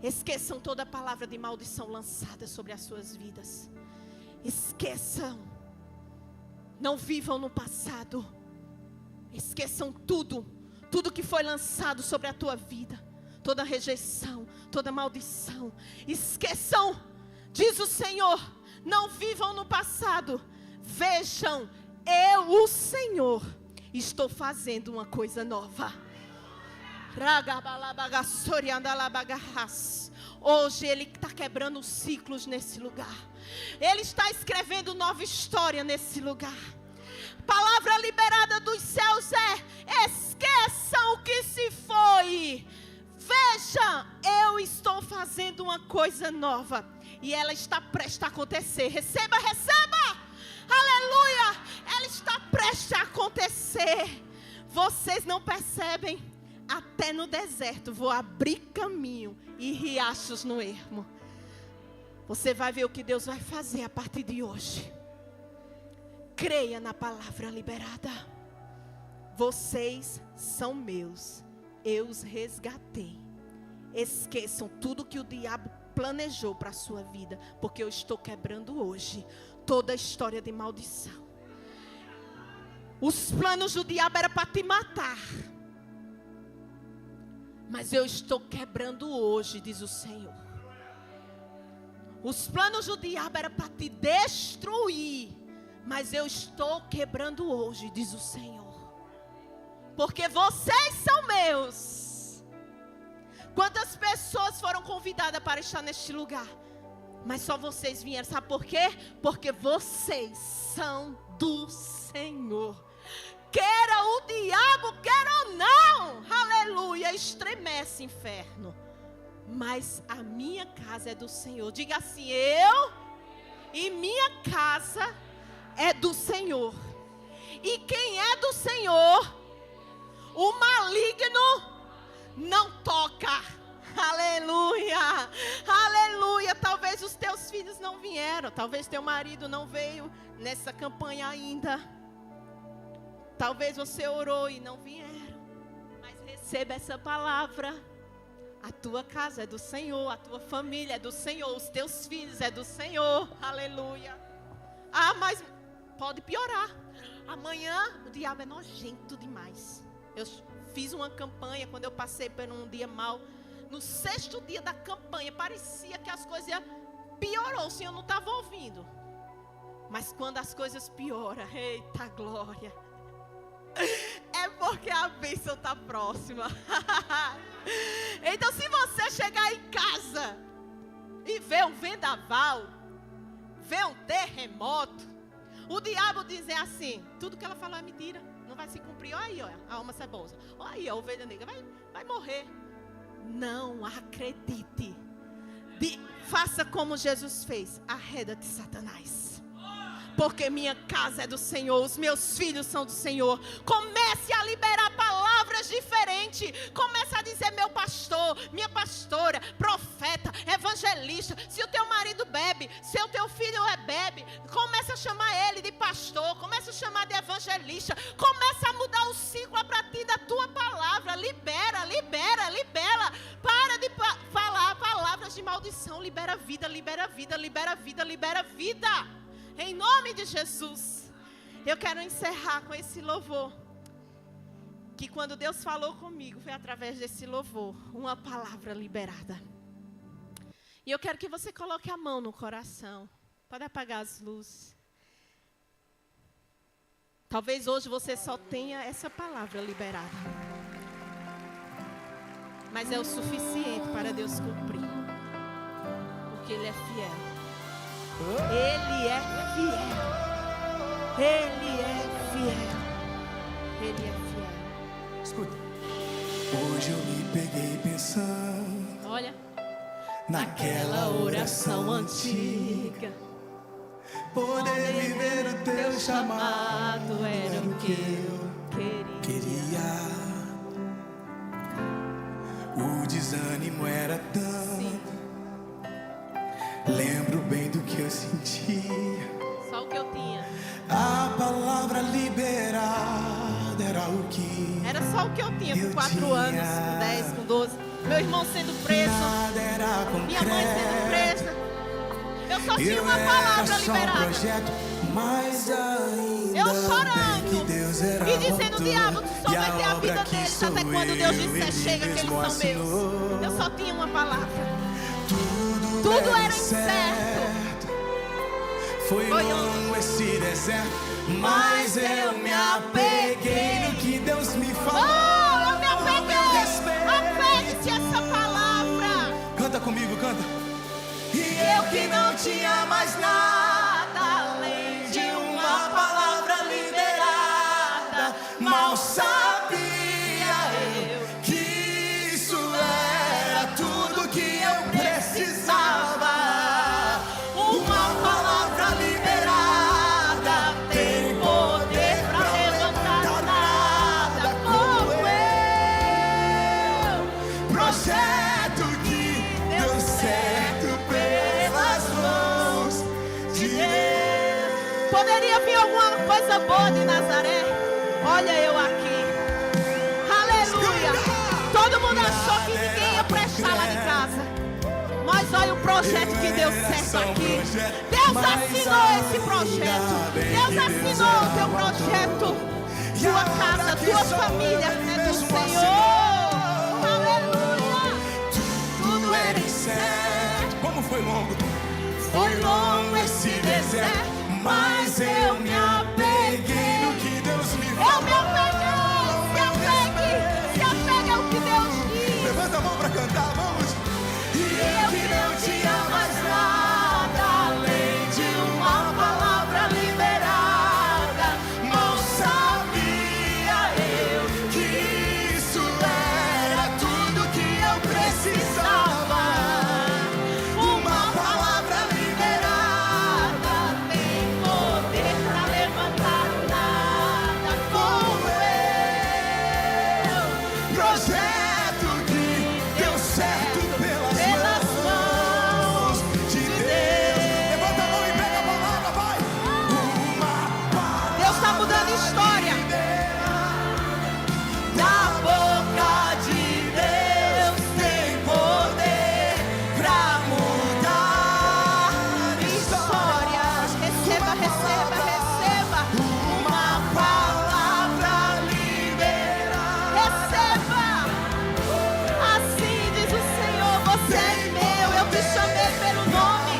Esqueçam toda palavra de maldição lançada sobre as suas vidas. Esqueçam. Não vivam no passado. Esqueçam tudo. Tudo que foi lançado sobre a tua vida. Toda rejeição, toda maldição. Esqueçam. Diz o Senhor. Não vivam no passado. Vejam, eu, o Senhor, estou fazendo uma coisa nova. Hoje Ele está quebrando ciclos nesse lugar. Ele está escrevendo nova história nesse lugar. Palavra liberada dos céus é: esqueçam o que se foi. Veja, eu estou fazendo uma coisa nova. E ela está prestes a acontecer. Receba, receba. Aleluia. Ela está prestes a acontecer. Vocês não percebem? Até no deserto vou abrir caminho e riachos no ermo. Você vai ver o que Deus vai fazer a partir de hoje. Creia na palavra liberada. Vocês são meus. Eu os resgatei. Esqueçam tudo que o diabo planejou para a sua vida. Porque eu estou quebrando hoje toda a história de maldição. Os planos do diabo eram para te matar. Mas eu estou quebrando hoje, diz o Senhor. Os planos do diabo eram para te destruir. Mas eu estou quebrando hoje, diz o Senhor. Porque vocês são meus. Quantas pessoas foram convidadas para estar neste lugar? Mas só vocês vieram. Sabe por quê? Porque vocês são do Senhor. Queira o diabo, queira ou não. Aleluia, estremece inferno. Mas a minha casa é do Senhor. Diga assim: eu e minha casa é do Senhor. E quem é do Senhor, o maligno não toca. Aleluia, aleluia. Talvez os teus filhos não vieram. Talvez teu marido não veio nessa campanha ainda. Talvez você orou e não vieram. Mas receba essa palavra. A tua casa é do Senhor. A tua família é do Senhor. Os teus filhos é do Senhor. Aleluia. Ah, mas pode piorar. Amanhã o diabo é nojento demais. Eu fiz uma campanha quando eu passei por um dia mau. No 6º dia da campanha parecia que as coisas piorou. O Senhor não estava ouvindo. Mas quando as coisas pioram, eita glória, é porque a bênção está próxima. Então se você chegar em casa e ver um vendaval, ver um terremoto, o diabo dizer assim: tudo que ela falou é mentira, não vai se cumprir. Olha aí, olha, a alma cebosa. Olha aí, a ovelha negra vai morrer. Não acredite. Faça como Jesus fez. Arreda-te, Satanás. Porque minha casa é do Senhor, os meus filhos são do Senhor. Comece a liberar palavras diferentes. Comece a dizer: meu pastor, minha pastora, profeta, evangelista. Se o teu marido bebe, se o teu filho bebe, comece a chamar ele de pastor. Comece a chamar de evangelista. Comece a mudar o ciclo a partir da tua palavra. Libera, libera, libera. Para de falar palavras de maldição. Libera vida, libera vida, libera vida, libera vida. Em nome de Jesus. Eu quero encerrar com esse louvor. Que quando Deus falou comigo, foi através desse louvor. Uma palavra liberada. E eu quero que você coloque a mão no coração. Pode apagar as luzes. Talvez hoje você só tenha essa palavra liberada. Mas é o suficiente para Deus cumprir. Porque Ele é fiel. Ele é fiel. Ele é fiel. Ele é fiel. Escuta. Hoje eu me peguei pensando. Olha. Naquela oração antiga. Poder viver o teu chamado era o que eu queria. O desânimo era tanto. Lembro bem do que eu senti. que Era só o que eu tinha com 4 anos, com 10, com 12. Meu irmão sendo preso, nada era minha mãe sendo concreto. presa. Eu só tinha Eu uma palavra era só um liberada. projeto, mas ainda Eu bem que chorando Deus era e dizendo, motor. diabo, tu só E vai ter a obra vida que deles sou até quando Deus eu, disser, Ele chega, que eles mesmo são assinou. meus. Eu só tinha uma palavra. Tudo era incerto. Foi Foi longo esse deserto, mas eu me apeguei no que Deus me falou. Oh, eu me apeguei. Respeito. Apegue-se a essa palavra. Canta comigo, canta. E eu que não tinha mais nada além de uma palavra liberada, mal sabia eu que isso era tudo que eu precisava. Uma palavra liberada tem poder pra levantar nada como eu. Projeto que deu certo pelas mãos de Deus. Poderia vir alguma coisa boa de Nazaré? Olha eu aqui. Aleluia. Todo mundo achou que ninguém ia prestar lá de casa. Mas olha o projeto que deu certo aqui. Deus assinou esse projeto. Deus assinou o teu projeto. Tua casa, tua família é do Senhor. Aleluia. Tudo era incerto. Como foi longo? Foi longo esse deserto, mas eu me apeguei no que Deus me falou. Eu me apeguei. Se apegue ao que Deus diz. Levanta a mão pra cantar, vamos. E eu que não tinha mais nada além de uma palavra liberada, mal sabia eu que isso era tudo que eu precisava. Uma palavra liberada tem poder pra levantar nada como eu. Projeto que deu certo pelas mãos de Deus. Levanta a mão e pega a palavra, vai. Uma palavra. Deus está mudando história. Da boca de Deus tem poder pra mudar Histórias. Receba, receba, receba. uma palavra liberada. Receba. Assim diz o Senhor, você é meu. Eu te chamei pelo nome.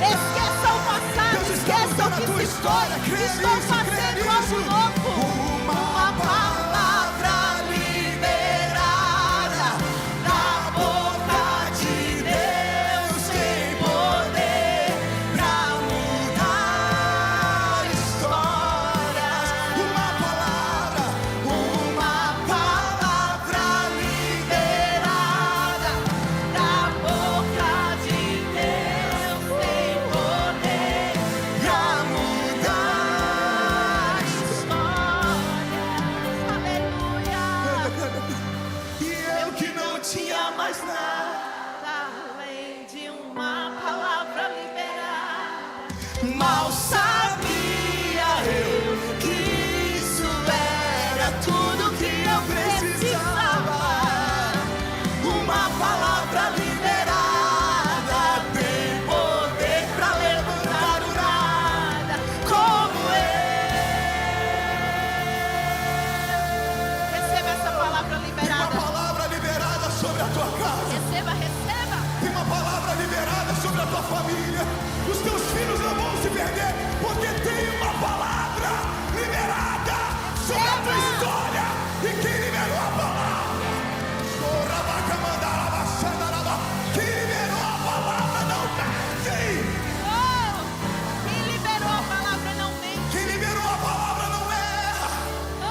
Esqueça o passado, Deus está esqueça o mudando a que tua se história. foi. Crê Estou nisso, crê fazendo nisso. algo novo. Uma palavra liberada da boca de Deus tem poder pra mudar histórias. Uma palavra liberada da boca de Deus tem poder pra mudar histórias. Aleluia. E eu que não tinha mais nada, Além de uma palavra liberada. mal sabia eu que isso era tudo que eu precisava. Uma palavra liberada tem poder pra levantar o nada como Receba essa palavra Tem uma liberada. palavra liberada sobre a tua casa. Receba, receba. Tem uma palavra liberada sobre a tua família. Os teus filhos não vão se perder, porque tem uma palavra liberada sobre a tua história. E quem liberou a palavra? Quem liberou a palavra não mente. Oh, quem liberou a palavra não mente. Quem liberou a palavra não erra.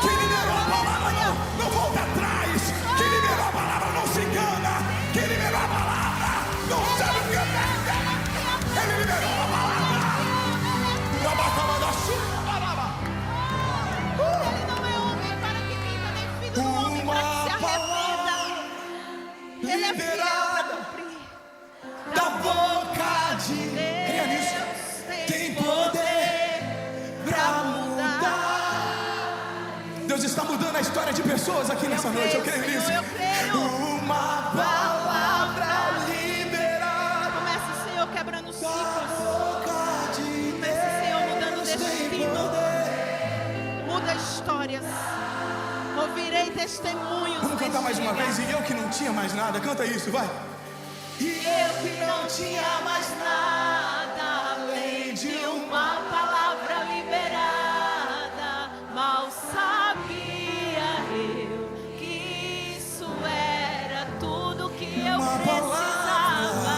Quem liberou a palavra não volta atrás. Quem liberou a palavra não se engana. Quem liberou a palavra não sabe o que é. Ele liberou a palavra. está mudando a história de pessoas aqui nessa noite. Eu creio Senhor, nisso. eu creio. Uma palavra liberada. Começa, Senhor, quebrando ciclos. Boca de Começa, Senhor, mudando Deus tem destino. poder. Muda histórias. Ouvirei testemunhos. Vamos cantar mais uma neste vez. E eu que não tinha mais nada, canta isso, vai. E eu que não tinha mais nada além de uma palavra liberada, mal sabia eu que isso era tudo que eu Uma precisava.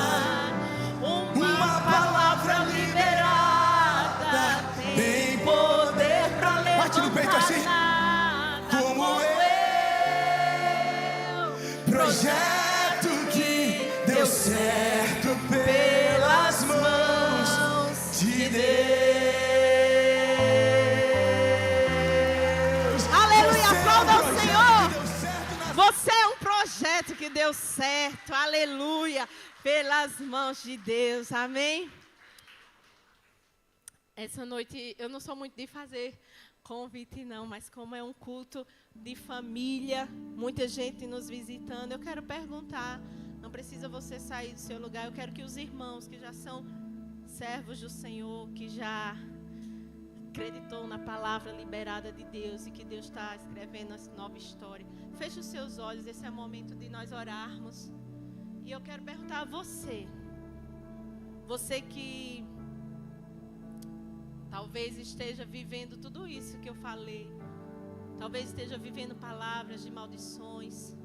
Uma palavra liberada tem poder pra levantar. Bate no peito assim. Nada Como eu. projeto que deu certo pelas mãos de Deus. Aleluia, Você é um aplauda ao projeto Senhor. que deu certo nas Você é um projeto que deu certo, aleluia, pelas mãos de Deus, amém? Essa noite eu não sou muito de fazer convite não, mas como é um culto de família, muita gente nos visitando, eu quero perguntar, não precisa você sair do seu lugar, eu quero que os irmãos que já são servos do Senhor, que já acreditou na palavra liberada de Deus e que Deus está escrevendo essa nova história, feche os seus olhos, esse é o momento de nós orarmos. E eu quero perguntar a você que talvez esteja vivendo tudo isso que eu falei, talvez esteja vivendo palavras de maldições,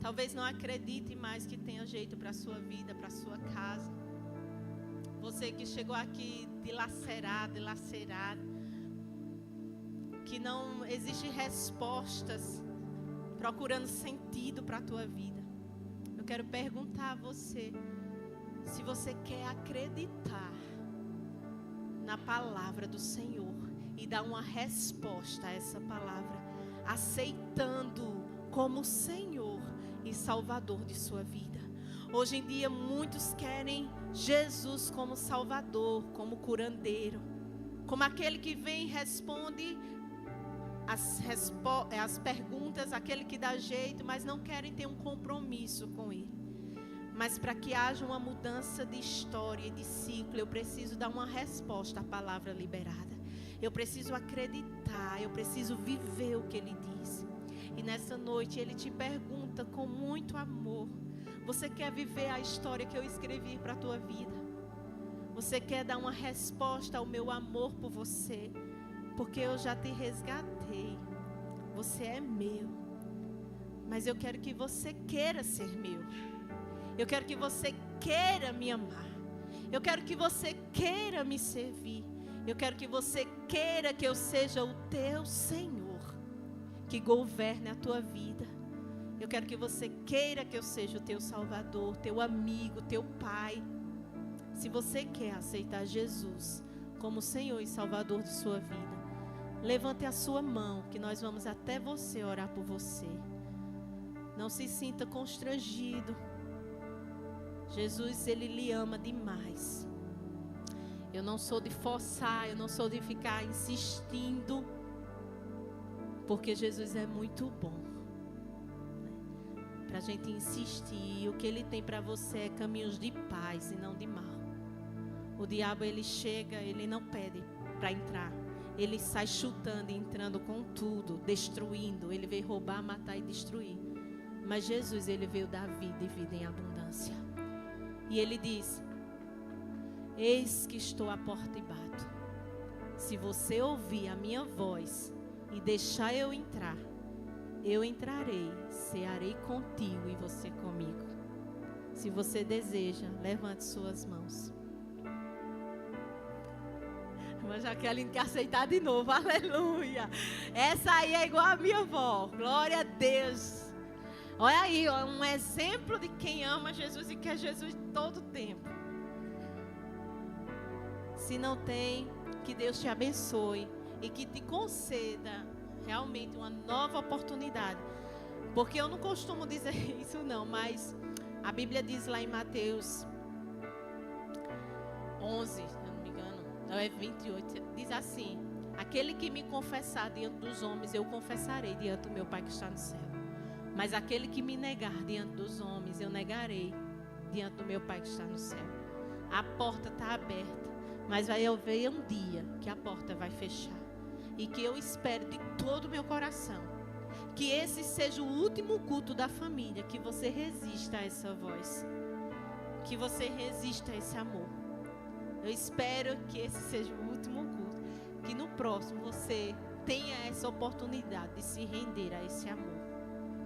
talvez não acredite mais que tenha jeito para a sua vida, para a sua casa. Você que chegou aqui dilacerado, que não existe respostas, procurando sentido para a tua vida. Eu quero perguntar a você, se você quer acreditar na palavra do Senhor e dar uma resposta a essa palavra, aceitando como Senhor e Salvador de sua vida. Hoje em dia muitos querem Jesus como Salvador, como curandeiro, como aquele que vem e responde as perguntas, aquele que dá jeito, mas não querem ter um compromisso com Ele. Mas para que haja uma mudança de história e de ciclo, eu preciso dar uma resposta à palavra liberada. Eu preciso acreditar, eu preciso viver o que Ele diz. E nessa noite Ele te pergunta com muito amor: você quer viver a história que eu escrevi para a tua vida? Você quer dar uma resposta ao meu amor por você? Porque eu já te resgatei. Você é meu. Mas eu quero que você queira ser meu. Eu quero que você queira me amar. Eu quero que você queira me servir. Eu quero que você queira que eu seja o teu Senhor, que governe a tua vida. Eu quero que você queira que eu seja o teu Salvador, teu amigo, teu Pai. Se você quer aceitar Jesus como Senhor e Salvador de sua vida, levante a sua mão, que nós vamos até você orar por você. Não se sinta constrangido. Jesus, Ele lhe ama demais. Eu não sou de forçar, eu não sou de ficar insistindo, porque Jesus é muito bom. Para a gente insistir, o que Ele tem para você é caminhos de paz e não de mal. O diabo, ele chega, ele não pede para entrar. Ele sai chutando e entrando com tudo, destruindo. Ele veio roubar, matar e destruir. Mas Jesus, Ele veio dar vida e vida em abundância. E Ele diz: eis que estou à porta e bato. Se você ouvir a minha voz e deixar eu entrar, eu entrarei, cearei contigo e você comigo. Se você deseja, levante suas mãos. Mas Jaqueline quer aceitar de novo, aleluia. Essa aí é igual a minha avó, glória a Deus. Olha aí, ó, um exemplo de quem ama Jesus e quer Jesus todo o tempo. Se não tem, que Deus te abençoe e que te conceda realmente uma nova oportunidade. Porque eu não costumo dizer isso não, mas a Bíblia diz lá em Mateus 11, se eu não me engano, não é 28, diz assim: Aquele que me confessar diante dos homens, eu confessarei diante do meu Pai que está no céu. Mas aquele que me negar diante dos homens, eu negarei diante do meu Pai que está no céu. A porta está aberta, mas vai haver um dia que a porta vai fechar. E que eu espero de todo o meu coração que esse seja o último culto da família, que você resista a essa voz, que você resista a esse amor. Eu espero que esse seja o último culto, que no próximo você tenha essa oportunidade de se render a esse amor,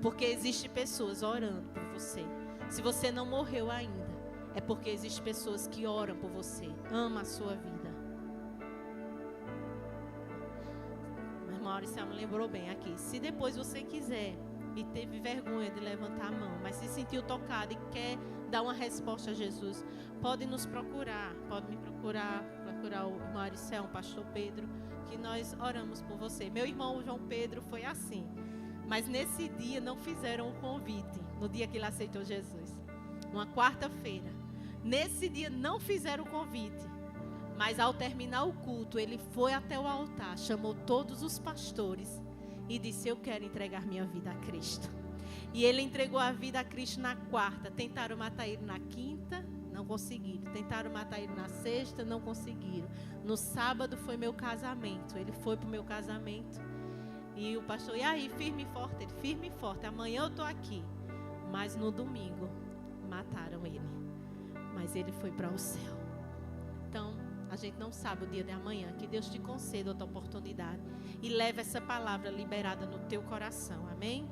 porque existem pessoas orando por você. Se você não morreu ainda, é porque existem pessoas que oram por você, amam a sua vida. Maurício me lembrou bem aqui. Se depois você quiser e teve vergonha de levantar a mão, mas se sentiu tocado e quer dar uma resposta a Jesus, pode nos procurar. Pode me procurar o Maurício, o pastor Pedro, que nós oramos por você. Meu irmão João Pedro foi assim, mas nesse dia não fizeram o convite, no dia que ele aceitou Jesus, uma quarta-feira. Nesse dia não fizeram o convite. Mas ao terminar o culto, ele foi até o altar, chamou todos os pastores e disse: eu quero entregar minha vida a Cristo. E ele entregou a vida a Cristo na quarta. Tentaram matar ele na quinta, não conseguiram. Tentaram matar ele na sexta, não conseguiram. No sábado foi meu casamento. Ele foi para o meu casamento. E o pastor: e aí, firme e forte? Ele: firme e forte, amanhã eu estou aqui. Mas no domingo mataram ele. Mas ele foi para o céu. Então, a gente não sabe o dia de amanhã. Que Deus te conceda outra oportunidade e leve essa palavra liberada no teu coração. Amém?